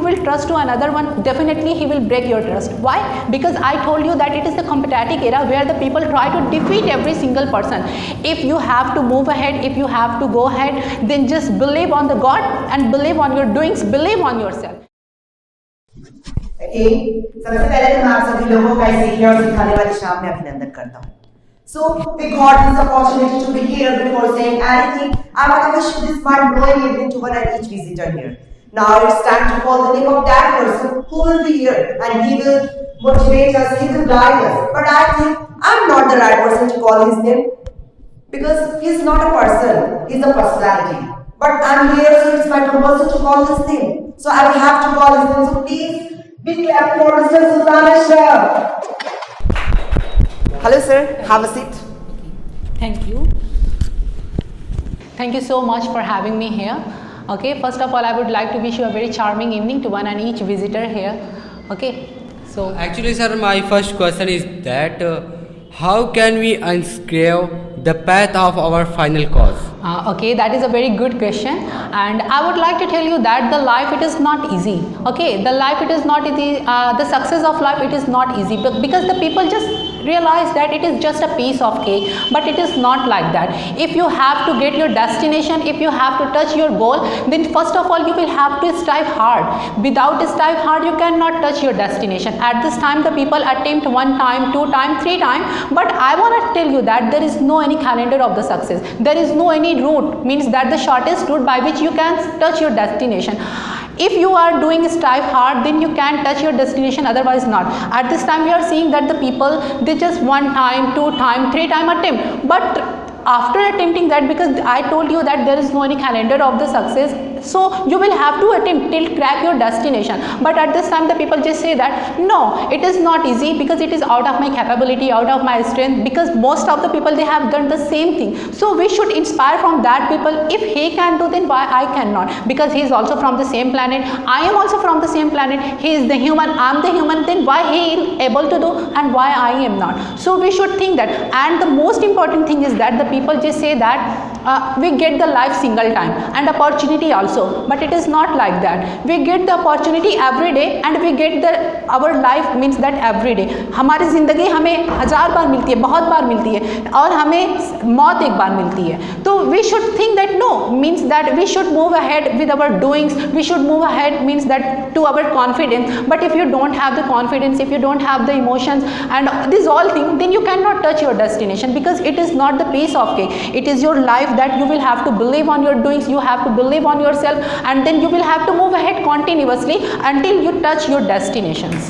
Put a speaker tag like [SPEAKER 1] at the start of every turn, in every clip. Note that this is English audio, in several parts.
[SPEAKER 1] will trust to another one, definitely he will break your trust. Why? Because I told you that it is the competitive era where the people try to defeat every single person. If you have to move ahead, if you have to go ahead, then just believe on the God and believe on your doings, believe on yourself.
[SPEAKER 2] Okay, सबसे पहले तो मैं आप सभी लोगों का इस सीखने और सिखाने वाली शाम में अभिनंदन करता हूँ. So we got this opportunity to be here. Before saying anything, I want to wish you this mind-blowing evening to one and each visitor here. Now it's time to call the name of that person who will be here and he will motivate us, he will guide us. But I think I'm not the right person to call his name because he's not a person, he's a personality. But I'm here, so it's my compulsion to call his name. So I will have to call his name. So please, big clap for Mr. Sultan Ashraf. Hello sir, have a seat.
[SPEAKER 1] Thank you. Thank you so much for having me here. Okay, first of all, I would like to wish you a very charming evening to one and each visitor here. Okay, so
[SPEAKER 3] actually sir, my first question is that how can we unscrew the path of our final cause?
[SPEAKER 1] Okay, that is a very good question, and I would like to tell you that the life, it is not easy. Okay, the life, it is not easy. The success of life, it is not easy, because the people just realize that it is just a piece of cake, but it is not like that. If you have to get your destination, if you have to touch your goal, then first of all you will have to strive hard. Without strive hard, you cannot touch your destination. At this time, the people attempt 1 time, 2 time, 3 time, but I want to tell you that there is no any calendar of the success. There is no any route, means that the shortest route by which you can touch your destination. If you are doing strive hard, then you can touch your destination, otherwise not. At this time we are seeing that the people, they just 1 time, 2 time, 3 time attempt, but after attempting that, because I told you that there is no any calendar of the success, so you will have to attempt till crack your destination. But at this time the people just say that no, it is not easy, because it is out of my capability, out of my strength, because most of the people, they have done the same thing. So we should inspire from that people. If he can do, then why I cannot? Because he is also from the same planet, I am also from the same planet. He is the human, I am the human, then why he is able to do and why I am not? So we should think that. And the most important thing is that the people just say that we get the life single time and opportunity also, but it is not like that. We get the opportunity every day and we get the our life, means that every day. हमारी ज़िंदगी हमें 1000 बार मिलती है, बहुत बार मिलती है, और हमें मौत एक बार मिलती है. तो we should think that no, means that we should move ahead with our doings. We should move ahead, means that to our confidence. But if you don't have the confidence, if you don't have the emotions and these all things, then you cannot touch your destination, because it is not the piece of cake. It is your life that you will have to believe on your doings, you have to believe on yourself, and then you will have to move ahead continuously until you touch your destinations.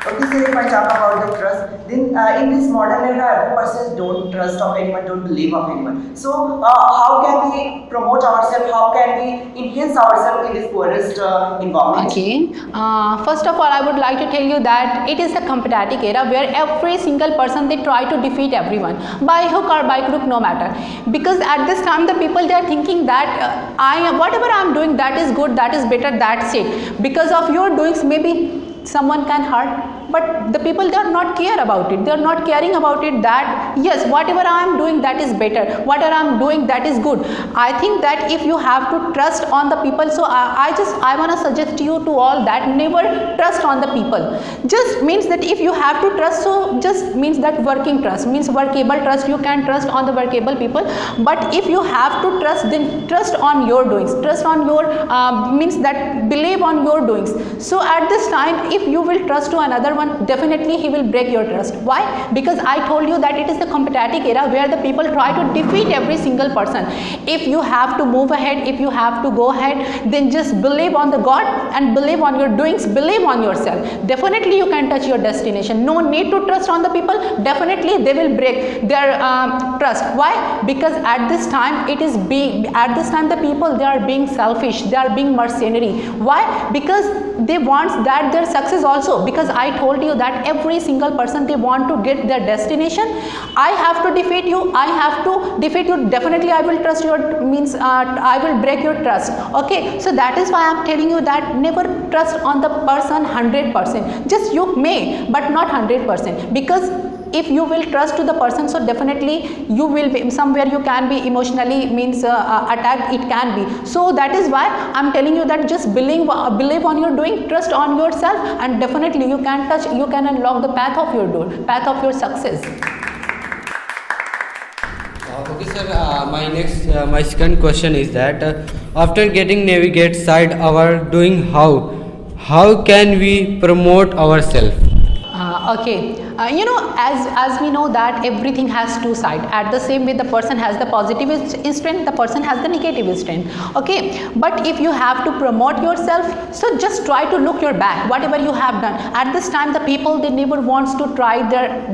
[SPEAKER 2] Okay, so if I talk about the trust, then in this modern era, persons don't trust of anyone, don't believe of anyone. So how can we promote ourselves? How can we enhance ourselves in this poorest environment?
[SPEAKER 1] Okay, first of all, I would like to tell you that it is a competitive era where every single person, they try to defeat everyone by hook or by crook, no matter. Because at this time the people, they are thinking that whatever I am doing, that is good, that is better, that's it. Because of your doings, maybe someone can hurt, but the people, they are not care about it. They are not caring about it that yes, whatever I am doing, that is better, whatever I am doing, that is good. I think that if you have to trust on the people, so I want to suggest you to all that never trust on the people. Just means that if you have to trust, so just means that working trust, means workable trust. You can trust on the workable people, but if you have to trust, then trust on your doings, trust on your means that believe on your doings. So at this time, if you will trust to another one, definitely he will break your trust. Why? Because I told you that it is the competitive era where the people try to defeat every single person. If you have to move ahead, if you have to go ahead, then just believe on the God and believe on your doings, believe on yourself. Definitely you can touch your destination. No need to trust on the people. Definitely they will break their trust. Why? Because at this time the people, they are being selfish, they are being mercenary. Why? Because they want that their success also, because I told you that every single person, they want to get their destination. I have to defeat you, I have to defeat you, definitely I will trust your, means I will break your trust. Okay, so that is why I am telling you that never trust on the person 100%. Just you may, but not 100%, because if you will trust to the person, so definitely you will be somewhere, you can be emotionally attacked, it can be. So that is why I'm telling you that just believe on your doing, trust on yourself, and definitely you can unlock the path of your door, path of your success.
[SPEAKER 3] Okay, sir. My second question is that after getting navigate side our doing, how can we promote ourselves?
[SPEAKER 1] Okay, as we know that everything has two sides. At the same way, the person has the positive strength, the person has the negative strength. Okay, but if you have to promote yourself, so just try to look your back, whatever you have done. At this time, the people, they never wants to try their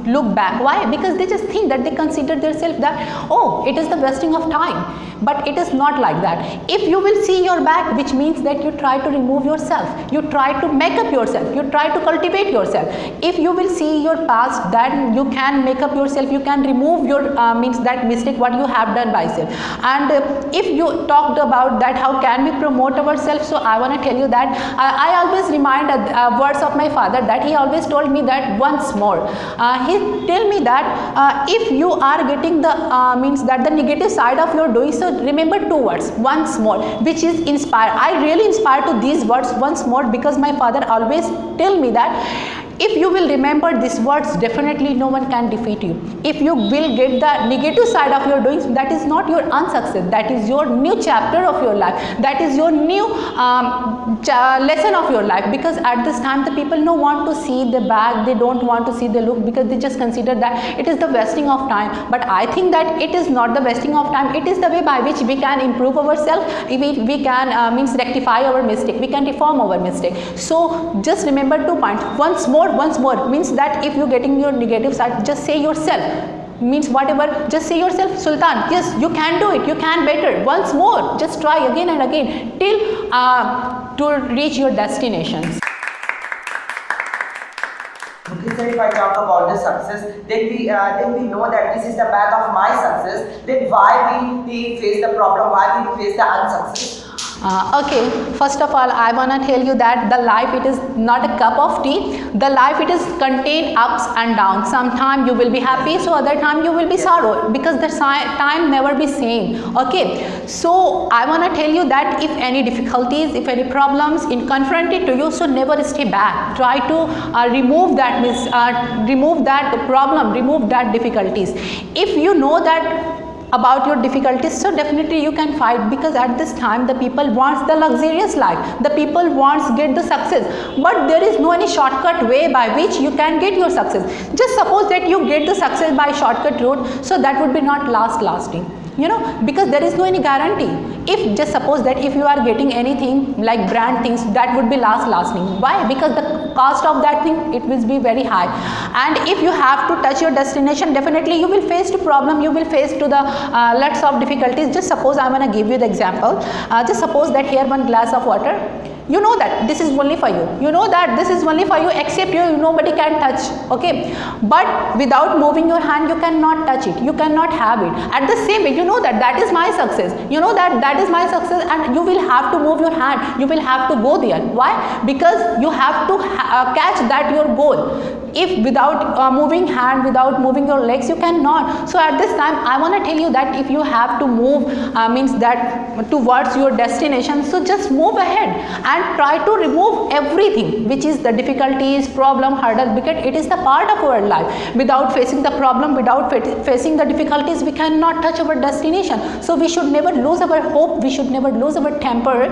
[SPEAKER 1] look back. Why? Because they just think that, they consider themselves that, oh, it is the wasting of time. But it is not like that. If you will see your back, which means that you try to remove yourself, you try to make up yourself, you try to cultivate yourself. If you will see your past, then you can make up yourself, you can remove your that mistake what you have done by self. And if you talked about that, how can we promote ourselves, so I want to tell you that I always remind words of my father, that he always told me that once more. He tell me that if you are getting the the negative side of your doing, so remember two words, once more, which is inspire. I really inspire to these words, once more, because my father always tell me that if you will remember these words, definitely no one can defeat you. If you will get the negative side of your doings, that is not your unsuccess, that is your new chapter of your life, that is your new lesson of your life. Because at this time the people don't want to see the back, they don't want to see the look, because they just consider that it is the wasting of time. But I think that it is not the wasting of time, it is the way by which we can improve ourselves, we can rectify our mistake, we can reform our mistake. So just remember 2 points, once more means that if you're getting your negative side, just say yourself, means whatever, just say yourself, Sultan, yes, you can do it, you can better, once more, just try again and again till to reach your destinations.
[SPEAKER 2] Okay, so if I talk about the success, then we know that this is the path of my success. Then why we face the problem, why we face the unsuccess?
[SPEAKER 1] Okay, first of all, I want to tell you that the life, it is not a cup of tea. The life, it is contain ups and downs. Sometime you will be happy, so other time you will be sorrow, because the time never be same. Okay, so I want to tell you that if any difficulties, if any problems in confronted to you, so never stay back. Try to remove that problem, remove that difficulties. If you know that about your difficulties, so definitely you can fight, because at this time the people wants the luxurious life, the people wants get the success, but there is no any shortcut way by which you can get your success. Just suppose that you get the success by shortcut route, so that would be not lasting, because there is no any guarantee. If just suppose that if you are getting anything like brand things, that would be lasting. Why? Because the cost of that thing, it will be very high. And if you have to touch your destination, definitely you will face the problem, you will face to the lots of difficulties. Just suppose I want to give you the example. Just suppose that here one glass of water, you know that this is only for you, you know that this is only for you, except you, nobody can touch. Okay, but without moving your hand, you cannot touch it, you cannot have it. At the same way, you know that that is my success, you know that that is my success, and you will have to move your hand, you will have to go there. Why? Because you have to catch that your goal. If without moving hand, without moving your legs, you cannot. So at this time, I want to tell you that if you have to move means that towards your destination, so just move ahead and try to remove everything which is the difficulties, problem, hurdle, because it is the part of our life. Without facing the problem, without facing the difficulties, we cannot touch our destination. So we should never lose our hope, we should never lose our temper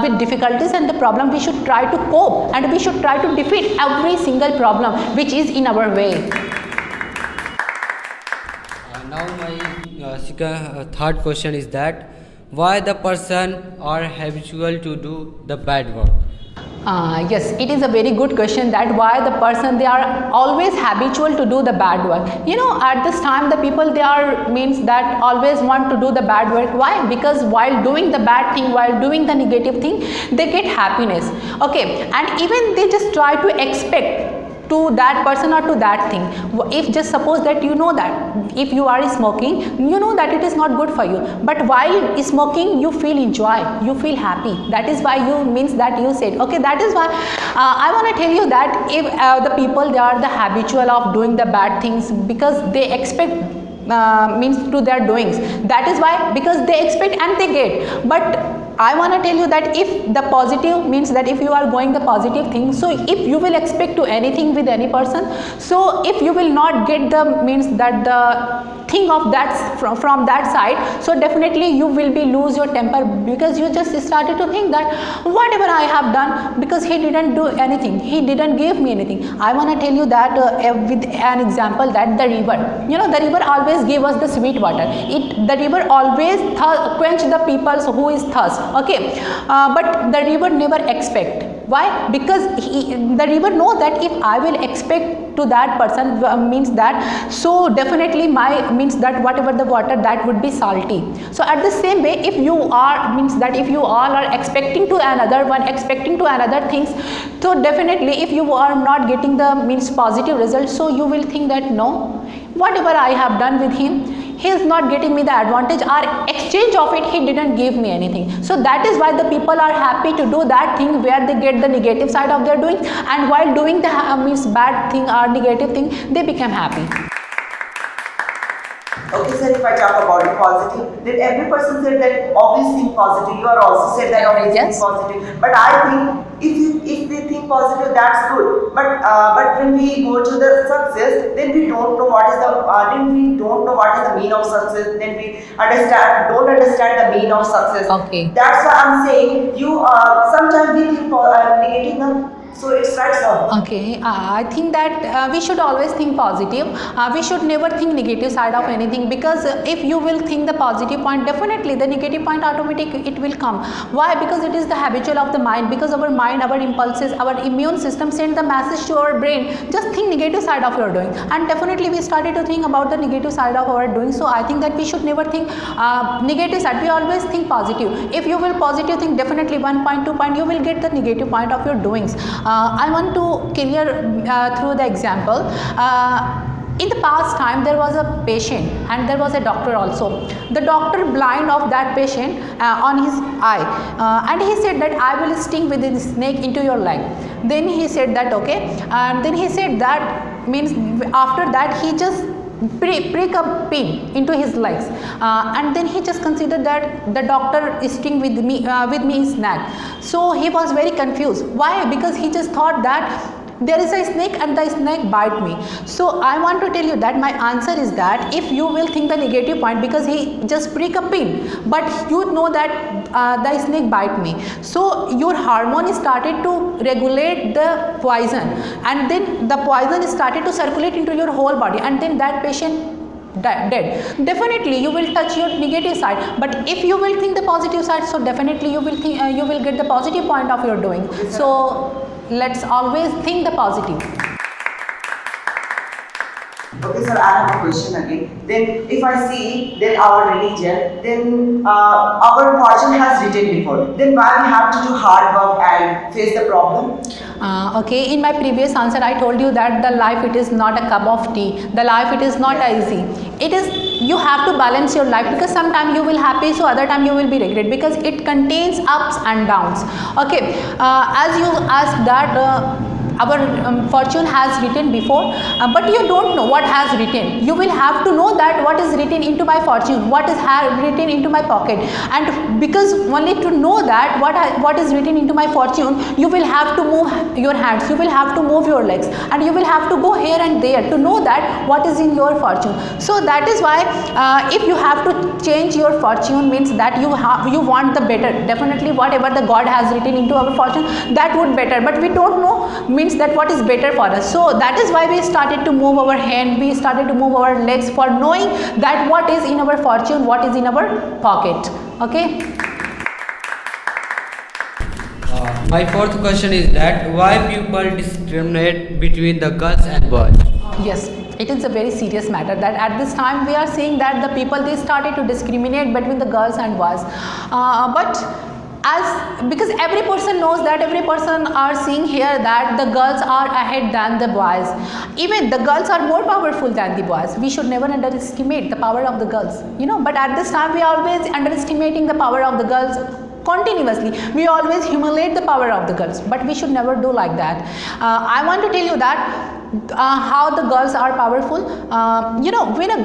[SPEAKER 1] with difficulties and the problem. We should try to cope, and we should try to defeat every single problem which is in our way.
[SPEAKER 3] Now my third question is that why the person are habitual to do the bad work?
[SPEAKER 1] Yes, it is a very good question, that why the person, they are always habitual to do the bad work. At this time the people, they are means that always want to do the bad work. Why? Because while doing the bad thing, while doing the negative thing, they get happiness. Okay, and even they just try to expect to that person or to that thing. If just suppose that you know that if you are smoking, you know that it is not good for you, but while smoking you feel enjoy, you feel happy. That is why you means that you said okay. That is why I want to tell you that if the people, they are the habitual of doing the bad things because they expect means to their doings. That is why, because they expect and they get. But I want to tell you that if the positive means that if you are going the positive thing, so if you will expect to anything with any person, so if you will not get the means that the thing of that from that side, so definitely you will be lose your temper, because you just started to think that whatever I have done, because he didn't do anything, he didn't give me anything. I want to tell you that with an example, that the river, you know, the river always give us the sweet water. The river always quench the people who is thirst, okay, but the river never expect. Why? Because the river know that if I will expect to that person means that, so definitely my means that whatever the water, that would be salty. So at the same way, if you are means that if you all are expecting to another one, expecting to another things, so definitely if you are not getting the means positive results, so you will think that no, whatever I have done with him, he is not getting me the advantage, or exchange of it he didn't give me anything. So that is why the people are happy to do that thing where they get the negative side of their doing, and while doing the means bad thing or negative thing, they become happy.
[SPEAKER 2] Okay, sir, if I talk about the positive, then every person said that always think positive. You are also said that always
[SPEAKER 1] Yes.
[SPEAKER 2] think positive. But I think if we think positive, that's good. But when we go to the success, then we don't know what is the meaning of success. Then we don't understand the meaning of success.
[SPEAKER 1] Okay.
[SPEAKER 2] That's why I'm saying you. Sometimes we think negative. So it's right, sir.
[SPEAKER 1] Okay, I think that we should always think positive. We should never think negative side of anything, because if you will think the positive point, definitely the negative point automatically it will come. Why? Because it is the habitual of the mind, because our mind, our impulses, our immune system send the message to our brain, just think negative side of your doing, and definitely we started to think about the negative side of our doing. So I think that we should never think negative side, we always think positive. If you will positive think, definitely 1 point, 2 point, you will get the negative point of your doings. I want to clear through the example. In the past time, there was a patient and there was a doctor also. The doctor blind of that patient on his eye, and he said that I will sting with the snake into your leg. Then he said that okay, and then he said that means after that he just prick a pin into his legs, and then he just considered that the doctor is sting with me his neck. So he was very confused. Why? Because he just thought that there is a snake and the snake bite me. So I want to tell you that my answer is that if you will think the negative point, because he just prick a pin, but you know that the snake bite me, so your hormone started to regulate the poison, and then the poison started to circulate into your whole body, and then that patient dead. Definitely you will touch your negative side, but if you will think the positive side, so definitely you will think you will get the positive point of your doing. So let's always think the positive.
[SPEAKER 2] Okay, sir, I have a question again. Then, if I see then our religion, then our fortune has written before. Then why we have to do hard work and face the problem?
[SPEAKER 1] Okay, in my previous answer I told you that the life it is not a cup of tea. The life it is not easy. It is, you have to balance your life, because sometime you will happy, so other time you will be regret, because it contains ups and downs. Okay, as you asked that our fortune has written before, but you don't know what has written. You will have to know that what is written into my fortune, what is written into my pocket, and because only to know that what is written into my fortune, you will have to move your hands, you will have to move your legs, and you will have to go here and there to know that what is in your fortune. So that is why if you have to change your fortune, means that you want the better. Definitely whatever the God has written into our fortune, that would better, but we don't know means that what is better for us. So that is why we started to move our hand, we started to move our legs for knowing that what is in our fortune, what is in our pocket. Okay.
[SPEAKER 3] My fourth question is that why people discriminate between the girls and boys?
[SPEAKER 1] Yes, it is a very serious matter that at this time we are seeing that the people, they started to discriminate between the girls and boys, but as because every person knows that, every person are seeing here that the girls are ahead than the boys. Even the girls are more powerful than the boys. We should never underestimate the power of the girls, you know. But at this time we are always underestimating the power of the girls continuously. We always humiliate the power of the girls, but we should never do like that. I want to tell you that how the girls are powerful. You know, when the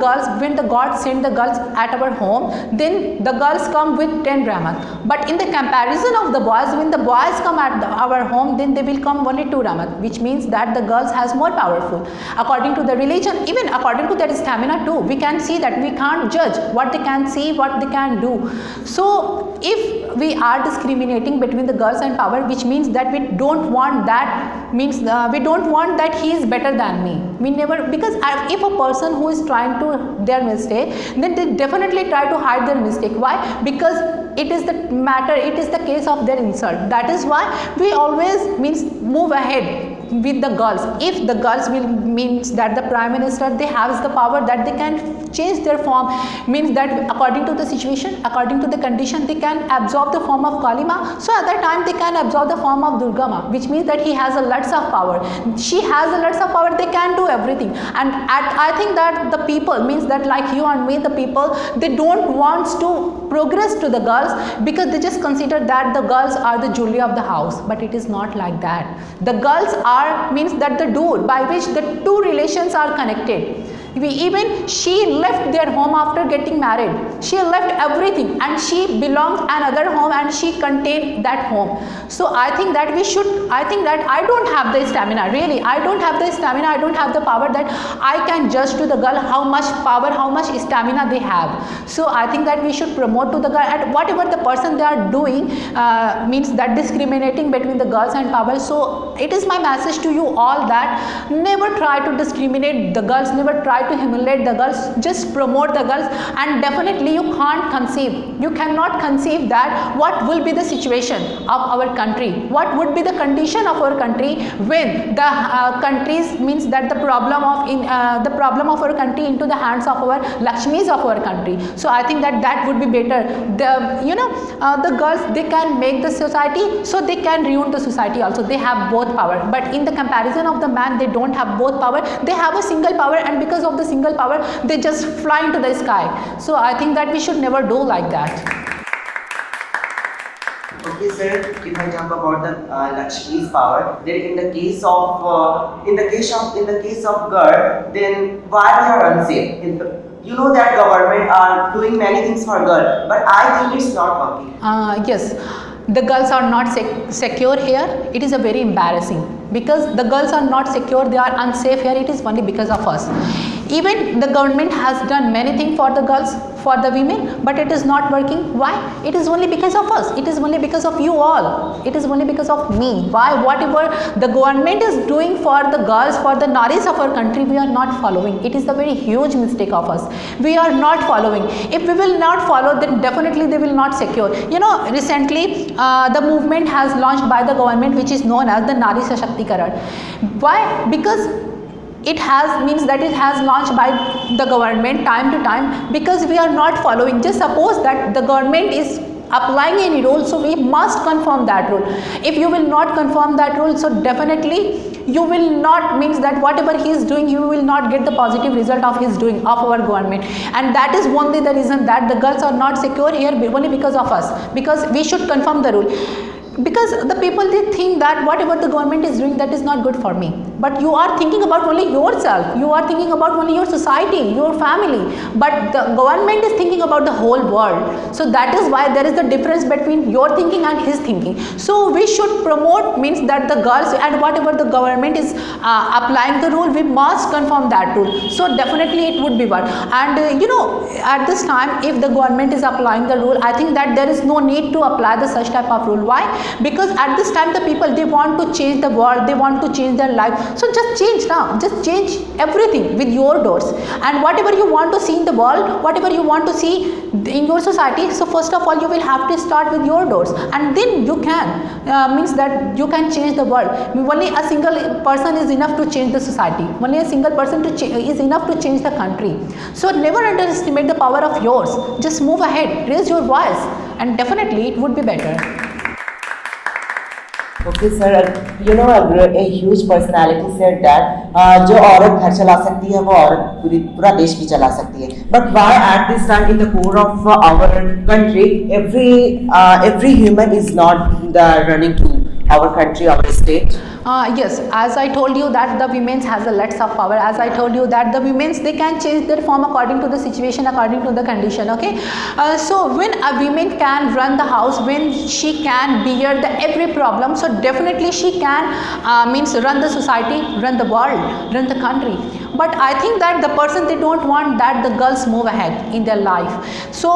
[SPEAKER 1] God send the girls at our home, then the girls come with 10 ramat. But in the comparison of the boys, when the boys come at our home, then they will come only 2 ramat, which means that the girls has more powerful. According to the religion, even according to their stamina too, we can see that we can't judge what they can see, what they can do. So if we are discriminating between the girls and power, which means that we don't want that, means we don't want that he is better than me. We never, because if a person who is trying to their mistake, then they definitely try to hide their mistake. Why? Because it is the matter, it is the case of their insult. That is why we always means move ahead with the girls. If the girls will means that the prime minister, they have the power that they can change their form, means that according to the situation, according to the condition, they can absorb the form of Kalima. So at that time they can absorb the form of Durga Ma, which means that he has a lots of power. She has a lots of power. They can do everything. And I think that the people, means that like you and me, the people, they don't want to progress to the girls because they just consider that the girls are the jewelry of the house. But it is not like that. The girls are, means that the door by which the two relations are connected. Even she left their home after getting married. She left everything and she belongs another home and she contained that home. So I think that we should, I think that I don't have the stamina, really. I don't have the stamina, I don't have the power that I can judge to the girl how much power, how much stamina they have. So I think that we should promote to the girl, and whatever the person they are doing means that discriminating between the girls and power. So it is my message to you all that never try to discriminate the girls, never try to humiliate the girls, just promote the girls. And definitely you can't conceive, you cannot conceive that what will be the situation of our country, what would be the condition of our country when the countries, means that the problem of our country into the hands of our Lakshmis of our country. So I think that that would be better. The, you know, the girls, they can make the society, so they can ruin the society also. They have both power, but in the comparison of the man, they don't have both power. They have a single power, and because of the single power, they just fly into the sky. So I think that we should never do like that.
[SPEAKER 2] Okay, sir. If I talk about the Lakshmi's power, then in the case of girl, then why they are unsafe? You know that government are doing many things for girl, but I think it's not working.
[SPEAKER 1] Yes, the girls are not secure here. It is a very embarrassing, because the girls are not secure, they are unsafe here. It is only because of us. Even the government has done many things for the girls, for the women, but it is not working. Why? It is only because of us. It is only because of you all. It is only because of me. Why? Whatever the government is doing for the girls, for the naris of our country, we are not following. It is a very huge mistake of us. We are not following. If we will not follow, then definitely they will not secure. You know, recently the movement has launched by the government, which is known as the Nari Sashактikaran. Why? Because it has, means that it has launched by the government time to time, because we are not following. Just suppose that the government is applying any rule, so we must confirm that rule. If you will not confirm that rule, so definitely you will not, means that whatever he is doing, you will not get the positive result of his doing, of our government. And that is only the reason that the girls are not secure here, only because of us, because we should confirm the rule. Because the people, they think that whatever the government is doing, that is not good for me. But you are thinking about only yourself, you are thinking about only your society, your family, but the government is thinking about the whole world. So that is why there is the difference between your thinking and his thinking. So we should promote, means that the girls, and whatever the government is applying the rule, we must confirm that rule. So definitely it would be what. And you know, at this time, if the government is applying the rule, I think that there is no need to apply the such type of rule. Why? Because at this time the people, they want to change the world, they want to change their life. So just change now, just change everything with your doors. And whatever you want to see in the world, whatever you want to see in your society, so first of all you will have to start with your doors, and then you can, means that you can change the world. Only a single person is enough to change the society, only a single person is enough to change the country. So never underestimate the power of yours. Just move ahead, raise your voice, and definitely it would be better.
[SPEAKER 2] Okay sir, you know a huge personality said that जो औरत घर चला सकती है वो औरत पूरा देश भी चला सकती है, but why at this time in the core of our country every human is not running to our country, our state?
[SPEAKER 1] Yes, as I told you that the women's has a lots of power. As I told you that the women's, they can change their form according to the situation, according to the condition. Okay, so when a woman can run the house, when she can bear the every problem, so definitely she can means run the society, run the world, run the country. But I think that the person, they don't want that the girls move ahead in their life. So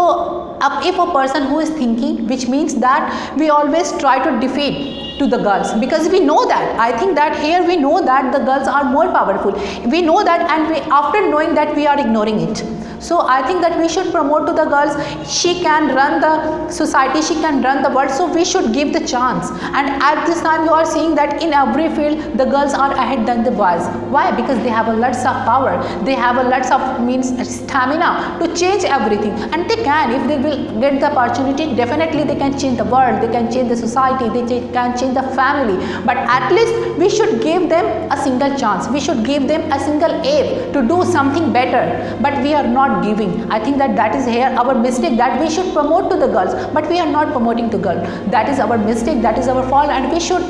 [SPEAKER 1] if a person who is thinking, which means that we always try to defeat to the girls, because we know that, I think that here we know that the girls are more powerful, we know that, and we, after knowing that, we are ignoring it. So I think that we should promote to the girls, she can run the society, she can run the world, so we should give the chance. And at this time you are seeing that in every field the girls are ahead than the boys. Why? Because they have a lots of power, they have a lots of means stamina to change everything, and they can, if they will get the opportunity, definitely they can change the world, they can change the society, they can change the family. But at least we should give them a single chance, we should give them a single aim to do something better, but we are not giving. I think that that is here our mistake, that we should promote to the girls, but we are not promoting to girls. That is our mistake, that is our fault, and we should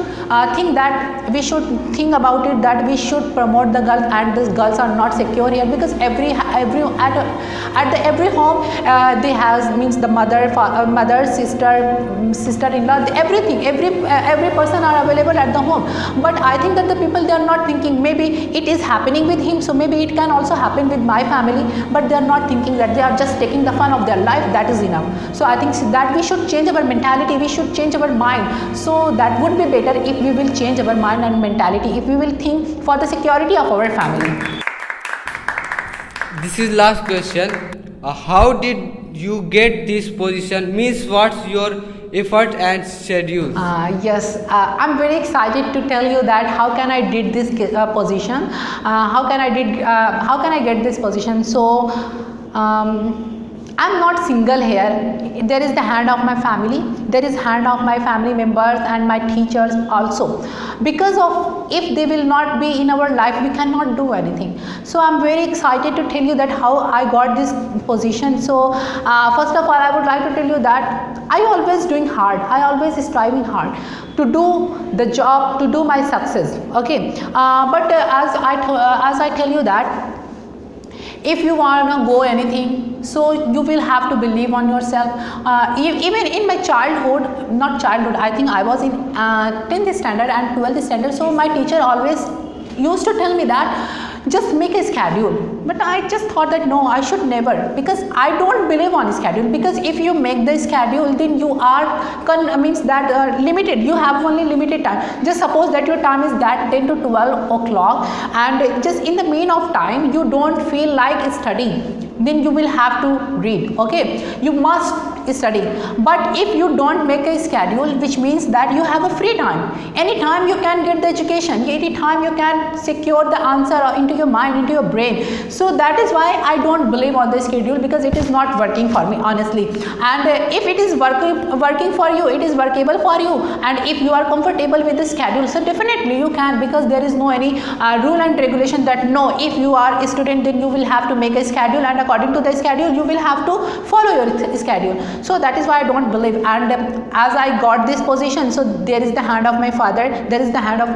[SPEAKER 1] think that we should think about it, that we should promote the girls, and these girls are not secure here, because every home they has means the mother, sister-in-law, everything, every person are available at the home. But I think that the people, they are not thinking, maybe it is happening with him, so maybe it can also happen with my family, but they are not thinking that, they are just taking the fun of their life, that is enough. So I think that we should change our mentality, we should change our mind. So that would be better if we will change our mind and mentality, if we will think for the security of our family.
[SPEAKER 3] This is last question. How did you get this position? Means what's your effort and schedule?
[SPEAKER 1] Yes, I'm very excited to tell you that how can I did this position, how can I get this position. So I'm not single here, there is the hand of my family, there is hand of my family members and my teachers also, because of, if they will not be in our life, we cannot do anything. So I'm very excited to tell you that how I got this position. So first of all, I would like to tell you that I always doing hard, I always striving hard to do the job, to do my success. Okay, but as I tell you that if you want to go anything, so you will have to believe on yourself. Even in my childhood, not childhood, I think I was in 10th standard and 12th standard, so my teacher always used to tell me that just make a schedule, but I just thought that no, I should never, because I don't believe on schedule, because if you make the schedule, then you are means that limited, you have only limited time. Just suppose that your time is that 10 to 12 o'clock, and just in the mean of time you don't feel like studying, then you will have to read. Okay, you must study. But if you don't make a schedule, which means that you have a free time, anytime you can get the education, anytime you can secure the answer into your mind, into your brain. So that is why I don't believe on the schedule, because it is not working for me, honestly. And if it is working for you, it is workable for you, and if you are comfortable with the schedule, so definitely you can, because there is no any rule and regulation that no, if you are a student, then you will have to make a schedule, and according to the schedule you will have to follow your schedule. So that is why I don't believe. And as I got this position, so there is the hand of my father, there is the hand of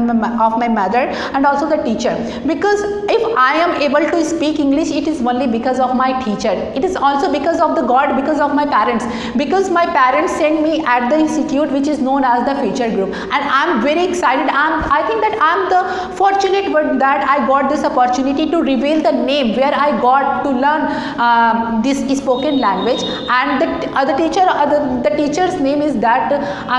[SPEAKER 1] my mother, and also the teacher. Because if I am able to speak English, it is only because of my teacher. It is also because of the God, because of my parents. Because my parents sent me at the institute which is known as the Future Group, and I am very excited. I think that I am the fortunate one that I got this opportunity to reveal the name where I got to learn this spoken language. And the teacher's name is that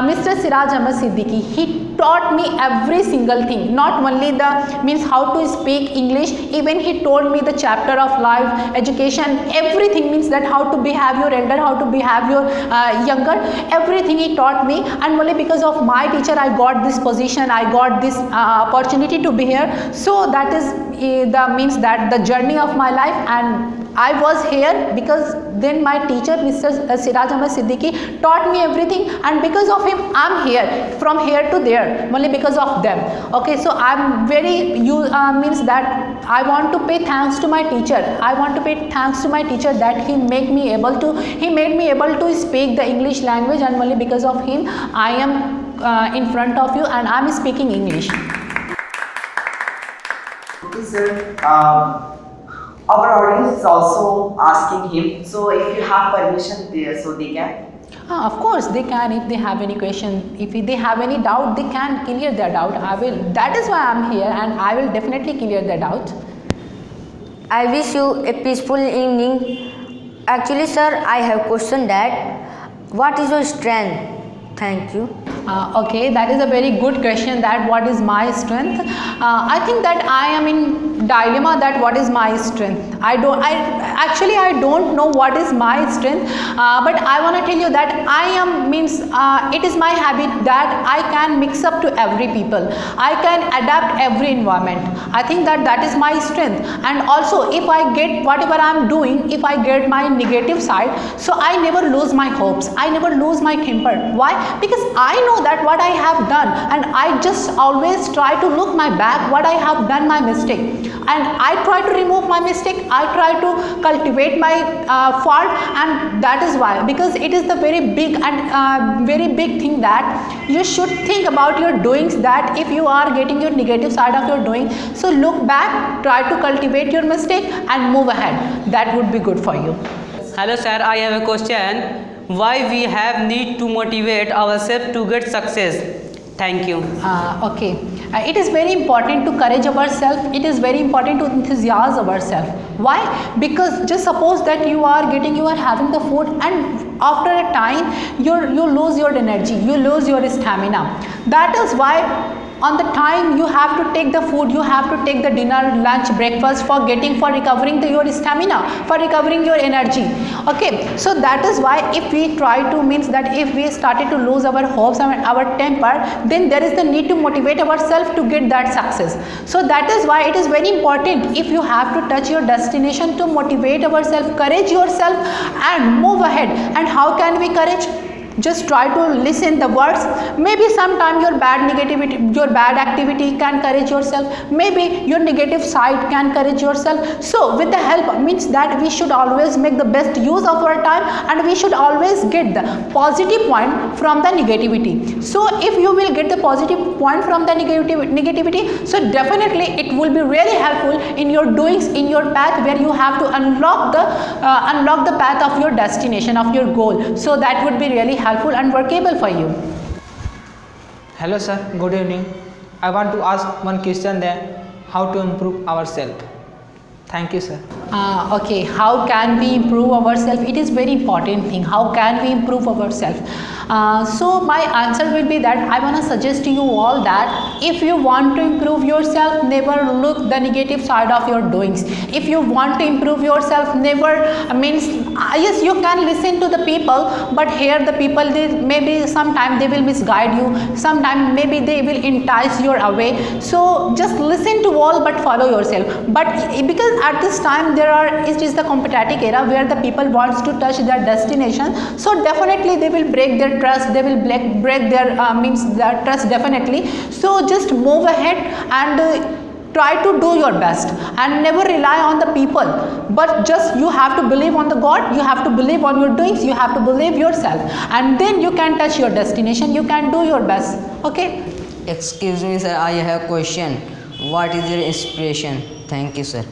[SPEAKER 1] Mr. Siraj Ahmed Siddiqui. He taught me every single thing, not only the means how to speak English, even he told me the chapter of life, education, everything, means that how to behave your elder, how to behave your younger, everything he taught me. And only because of my teacher I got this position, I got this opportunity to be here. So that is the means that the journey of my life, and I was here because then my teacher Mr. Siraj Ahmed Siddiqui taught me everything, and because of him I'm here, from here to there, only because of them. Okay, so I'm very means that I want to pay thanks to my teacher. I want to pay thanks to my teacher that he made me able to speak the English language, and only because of him I am in front of you and I'm speaking English.
[SPEAKER 2] Okay, sir. Our audience is also asking him. So if you have permission there, so they can.
[SPEAKER 1] Of course they can. If they have any question, if they have any doubt, they can clear their doubt. I will. That is why I'm here, and I will definitely clear their doubt.
[SPEAKER 4] I wish you a peaceful evening. Actually, sir, I have question that what is your strength? Thank you.
[SPEAKER 1] Okay, that is a very good question, that what is my strength. I think that I am in dilemma that what is my strength. I don't know what is my strength, but I want to tell you that I am means it is my habit that I can mix up to every people. I can adapt every environment. I think that that is my strength. And also if I get whatever I am doing, if I get my negative side, so I never lose my hopes. I never lose my temper. Why? Because I know that what I have done, and I just always try to look my back what I have done my mistake, and I try to remove my mistake. I try to cultivate my fault, and that is why, because it is the very big and very big thing that you should think about your doings, that if you are getting your negative side of your doing, so look back, try to cultivate your mistake and move ahead. That would be good for you.
[SPEAKER 5] Hello sir, I have a question. Why we have need to motivate ourselves to get success? Thank you.
[SPEAKER 1] Okay, it is very important to encourage ourselves. It is very important to enthusiasm ourselves. Why? Because just suppose that you are having the food, and after a time you lose your energy, you lose your stamina. That is why on the time you have to take the food, you have to take the dinner, lunch, breakfast for recovering your stamina, for recovering your energy. Okay, so that is why if we try to means that if we started to lose our hopes and our temper, then there is the need to motivate ourselves to get that success. So that is why it is very important, if you have to touch your destination, to motivate ourselves, encourage yourself and move ahead. And how can we encourage? Just try to listen the words. Maybe sometime your bad activity can encourage yourself. Maybe your negative side can encourage yourself. So with the help, means that we should always make the best use of our time, and we should always get the positive point from the negativity. So if you will get the positive point from the negativity, so definitely it will be really helpful in your doings, in your path, where you have to unlock the path of your destination, of your goal. So that would be really helpful and workable for you.
[SPEAKER 6] Hello sir, good evening. I want to ask one question there, how to improve ourselves. Thank you sir.
[SPEAKER 1] Okay, how can we improve ourselves? It is very important thing. How can we improve ourselves? So my answer will be that I want to suggest to you all that if you want to improve yourself, never look the negative side of your doings. If you want to improve yourself, never yes, you can listen to the people, but here the people, they maybe sometime they will misguide you, sometime maybe they will entice you away. So just listen to all but follow yourself. But because at this time it is the competitive era where the people wants to touch their destination, so definitely they will break their trust, they will break their their trust definitely. So just move ahead and try to do your best and never rely on the people, but just you have to believe on the God, you have to believe on your doings, you have to believe yourself, and then you can touch your destination, you can do your best. Okay.
[SPEAKER 4] Excuse me sir, I have a question. What is your inspiration? Thank you sir.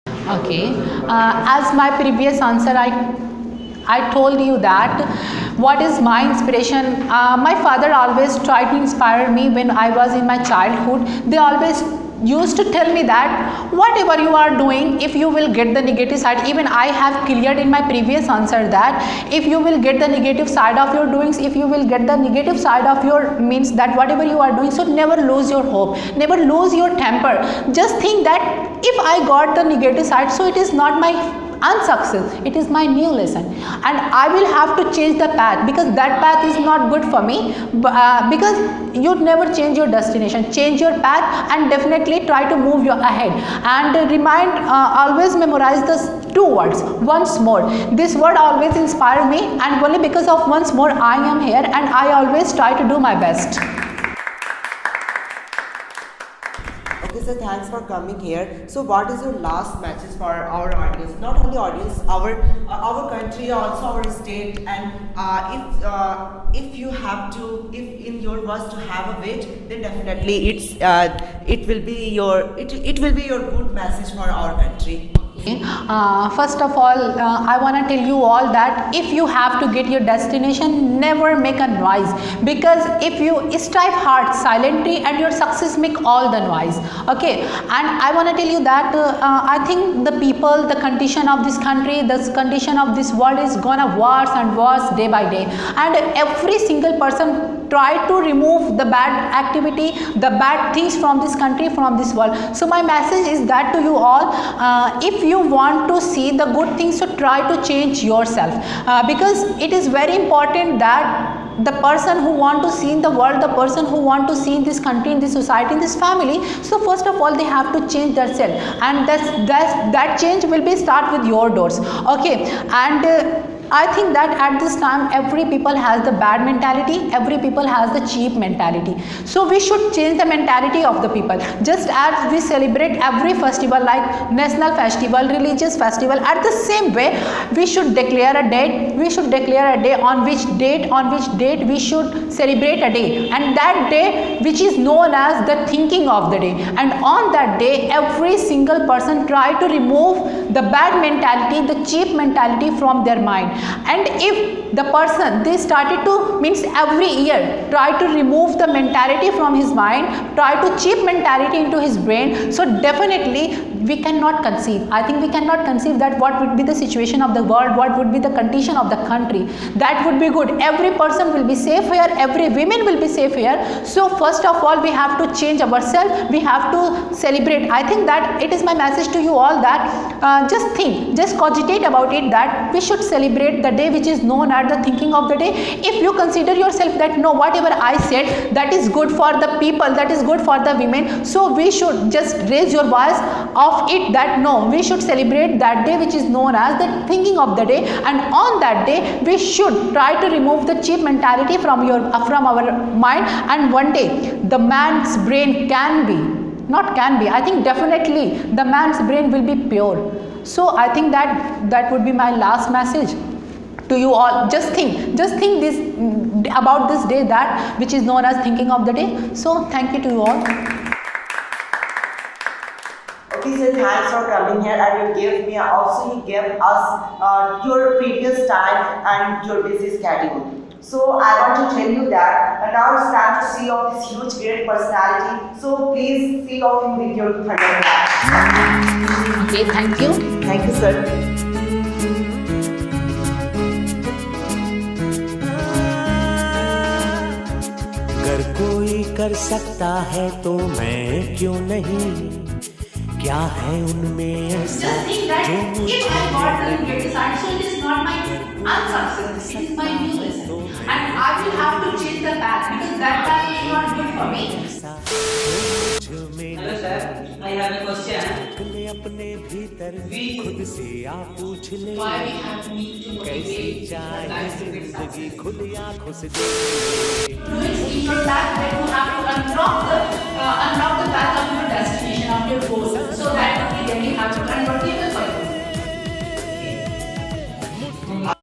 [SPEAKER 1] Okay, as my previous answer, I told you that what is my inspiration. My father always tried to inspire me when I was in my childhood. They always used to tell me that whatever you are doing, if you will get the negative side, even I have cleared in my previous answer that if you will get the negative side of your doings, if you will get the negative side of your that whatever you are doing, so never lose your hope, never lose your temper. Just think that if I got the negative side, so it is not my unsuccess. It is my new lesson, and I will have to change the path, because that path is not good for me. Because you never change your destination, change your path, and definitely try to move your ahead. And always memorize the 2 words, once more. This word always inspire me, and only because of once more I am here, and I always try to do my best.
[SPEAKER 2] Okay, so thanks for coming here. So what is your last message for our audience? Not only audience, our country, also our state. And if you have to, if in your words to have a weight, then definitely it will be your good message for our country.
[SPEAKER 1] First of all, I want to tell you all that if you have to get your destination, never make a noise, because if you strive hard silently, and your success make all the noise. Okay, and I want to tell you that I think the people, the condition of this country, the condition of this world is gonna worse and worse day by day, and every single person try to remove the bad activity, the bad things from this country, from this world. So my message is that to you all, if you want to see the good things, so try to change yourself, because it is very important that the person who want to see in the world, the person who want to see in this country, in this society, in this family, so first of all they have to change themselves, and that change will be start with your doors. Okay, and I think that at this time every people has the bad mentality, every people has the cheap mentality. So we should change the mentality of the people. Just as we celebrate every festival like national festival, religious festival, at the same way we should declare a date. We should declare a day on which date we should celebrate a day, and that day which is known as the thinking of the day. And on that day every single person try to remove the bad mentality, the cheap mentality from their mind. And if the person, they started to, means every year try to remove the mentality from his mind, try to cheap mentality into his brain, so definitely we cannot conceive. I think we cannot conceive that what would be the situation of the world, what would be the condition of the country. That would be good. Every person will be safe here, every woman will be safe here. So first of all we have to change ourselves, we have to celebrate. I think that it is my message to you all that just think, just cogitate about it, that we should celebrate the day which is known as the thinking of the day. If you consider yourself that no, whatever I said, that is good for the people, that is good for the women, so we should just raise your voice of it, that no, we should celebrate that day which is known as the thinking of the day. And on that day we should try to remove the cheap mentality from our mind, and one day the man's brain can be, not can be, I think definitely the man's brain will be pure. So I think that would be my last message to you all. Just think this about this day, that which is known as thinking of the day. So thank you to you all.
[SPEAKER 2] Okay, so thanks for coming here, and you gave us your previous time and your busy schedule. So I want to tell you that now it's time to see off this huge great personality. So please see off him with your thunder clap.
[SPEAKER 1] Okay, thank you.
[SPEAKER 2] Thank you, sir.
[SPEAKER 7] अगर कोई कर सकता है तो मैं क्यों नहीं, क्या है उनमें ऐसा जो मुझे
[SPEAKER 5] Hello sir, I have a question.
[SPEAKER 7] अपने भीतर खुद से आप पूछ ले, कैसी चाहे जिंदगी खुद आंखों से